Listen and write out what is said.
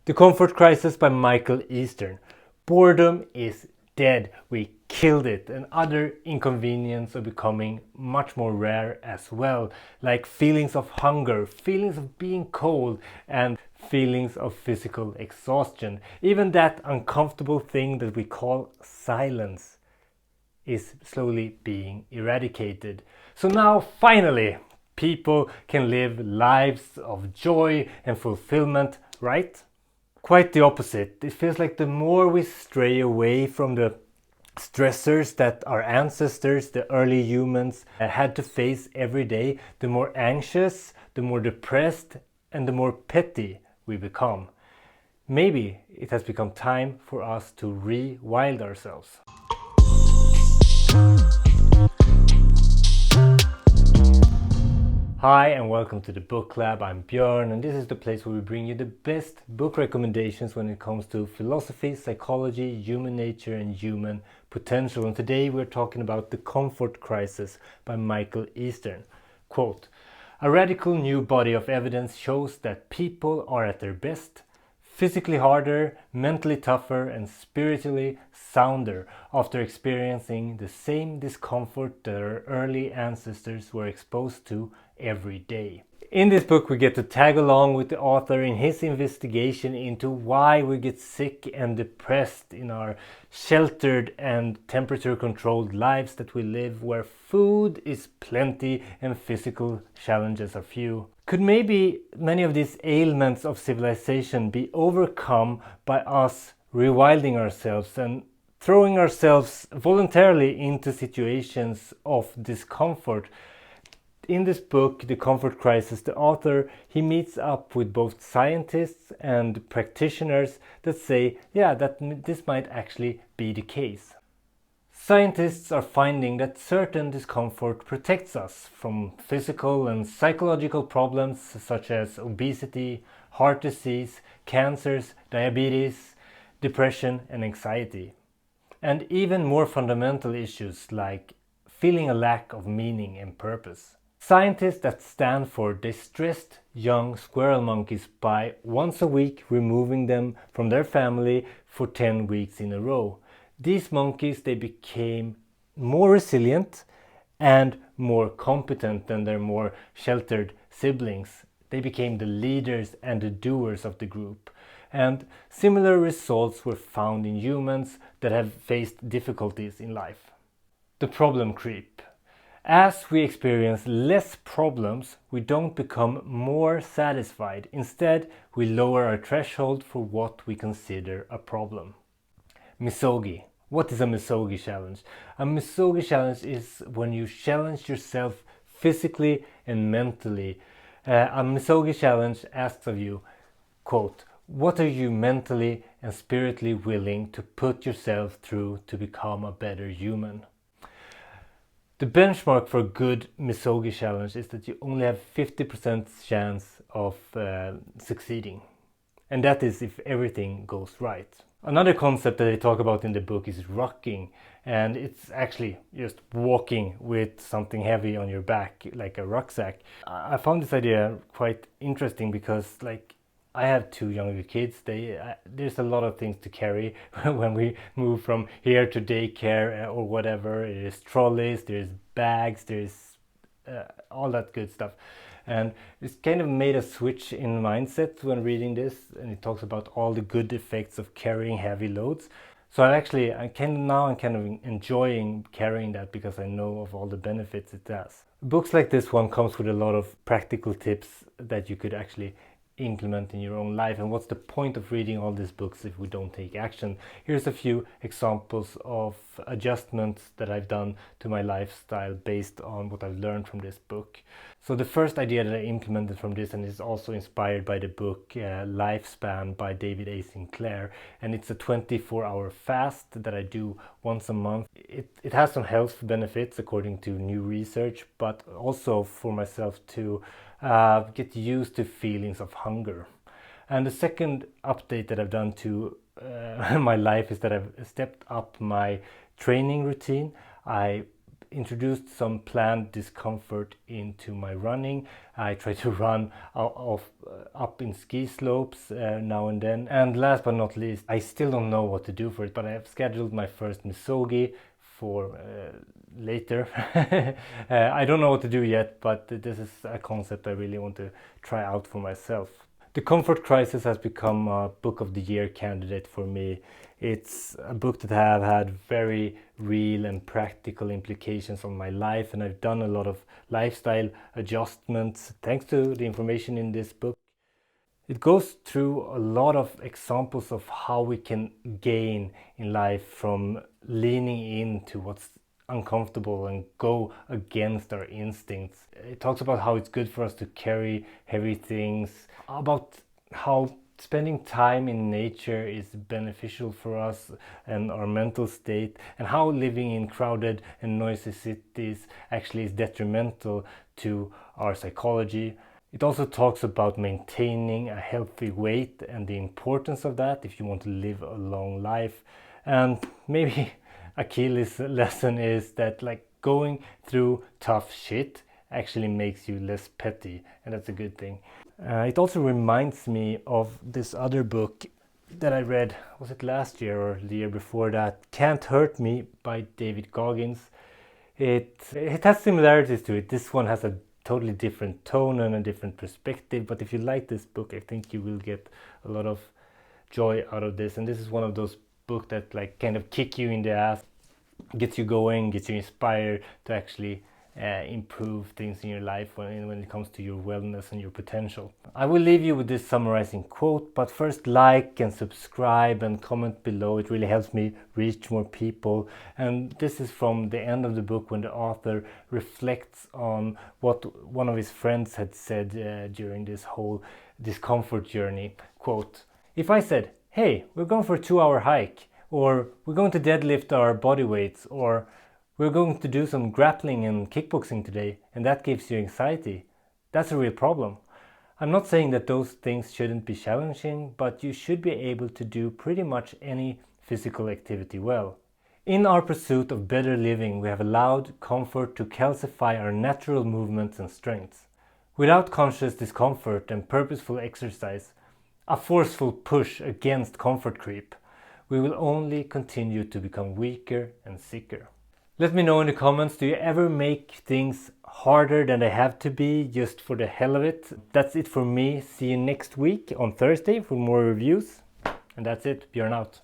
The Comfort Crisis by Michael Eastern. Boredom is dead. We killed it, and other inconveniences are becoming much more rare as well, like feelings of hunger, feelings of being cold, and feelings of physical exhaustion. Even that uncomfortable thing that we call silence is slowly being eradicated. So now, finally, people can live lives of joy and fulfillment, right? Quite the opposite. It feels like the more we stray away from the stressors that our ancestors, the early humans, had to face every day, the more anxious, the more depressed, and the more petty we become. Maybe it has become time for us to rewild ourselves. Hi and welcome to the Book Lab. I'm Björn, and this is the place where we bring you the best book recommendations when it comes to philosophy, psychology, human nature and human potential. And today we're talking about The Comfort Crisis by Michael Eastern. Quote, "A radical new body of evidence shows that people are at their best, physically harder, mentally tougher, and spiritually sounder after experiencing the same discomfort that our early ancestors were exposed to every day." In this book, we get to tag along with the author in his investigation into why we get sick and depressed in our sheltered and temperature-controlled lives that we live, where food is plenty and physical challenges are few. Could maybe many of these ailments of civilization be overcome by us rewilding ourselves and throwing ourselves voluntarily into situations of discomfort? In this book, The Comfort Crisis, the author, he meets up with both scientists and practitioners that say, that this might actually be the case. Scientists are finding that certain discomfort protects us from physical and psychological problems such as obesity, heart disease, cancers, diabetes, depression and anxiety. And even more fundamental issues like feeling a lack of meaning and purpose. Scientists at Stanford, they stressed young squirrel monkeys by once a week removing them from their family for 10 weeks in a row. These monkeys, they became more resilient and more competent than their more sheltered siblings. They became the leaders and the doers of the group. And similar results were found in humans that have faced difficulties in life. The problem creep. As we experience less problems, we don't become more satisfied. Instead, we lower our threshold for what we consider a problem. Misogi. What is a Misogi challenge? A Misogi challenge is when you challenge yourself physically and mentally. A Misogi challenge asks of you, quote, "What are you mentally and spiritually willing to put yourself through to become a better human?" The benchmark for a good Misogi challenge is that you only have 50% chance of succeeding. And that is if everything goes right. Another concept that I talk about in the book is rucking. And it's actually just walking with something heavy on your back, like a rucksack. I found this idea quite interesting because I have two younger kids. There's a lot of things to carry when we move from here to daycare or whatever. There's trolleys, there's bags, there's all that good stuff. And it's kind of made a switch in mindset when reading this, and it talks about all the good effects of carrying heavy loads. So I'm kind of enjoying carrying that because I know of all the benefits it does. Books like this one comes with a lot of practical tips that you could actually implement in your own life. And what's the point of reading all these books if we don't take action? Here's a few examples of adjustments that I've done to my lifestyle based on what I've learned from this book. So the first idea that I implemented from this, and is also inspired by the book Lifespan by David A. Sinclair, and it's a 24-hour fast that I do once a month. It has some health benefits according to new research, but also for myself to get used to feelings of hunger. And the second update that I've done to my life is that I've stepped up my training routine. I introduced some planned discomfort into my running. I try to run up in ski slopes now and then. And last but not least, I still don't know what to do for it, but I have scheduled my first Misogi for later. I don't know what to do yet, but this is a concept I really want to try out for myself. The Comfort Crisis has become a Book of the Year candidate for me. It's a book that have had very real and practical implications on my life, and I've done a lot of lifestyle adjustments thanks to the information in this book. It goes through a lot of examples of how we can gain in life from leaning into what's uncomfortable and go against our instincts. It talks about how it's good for us to carry heavy things, about how spending time in nature is beneficial for us and our mental state, and how living in crowded and noisy cities actually is detrimental to our psychology. It also talks about maintaining a healthy weight and the importance of that if you want to live a long life. And maybe a key lesson is that going through tough shit actually makes you less petty, and that's a good thing. It also reminds me of this other book that I read, was it last year or the year before that, Can't Hurt Me by David Goggins. It has similarities to it. This one has a totally different tone and a different perspective, but if you like this book, I think you will get a lot of joy out of this. And this is one of those books that kind of kick you in the ass, gets you going, gets you inspired to actually improve things in your life when it comes to your wellness and your potential. I will leave you with this summarizing quote, but first like and subscribe and comment below. It really helps me reach more people. And this is from the end of the book, when the author reflects on what one of his friends had said during this whole discomfort journey. Quote, "If I said, hey, we're going for a 2-hour hike, or we're going to deadlift our body weights, or we're going to do some grappling and kickboxing today, and that gives you anxiety, that's a real problem. I'm not saying that those things shouldn't be challenging, but you should be able to do pretty much any physical activity well. In our pursuit of better living, we have allowed comfort to calcify our natural movements and strengths. Without conscious discomfort and purposeful exercise, a forceful push against comfort creep, we will only continue to become weaker and sicker." Let me know in the comments, do you ever make things harder than they have to be just for the hell of it? That's it for me. See you next week on Thursday for more reviews. And that's it. Björn out.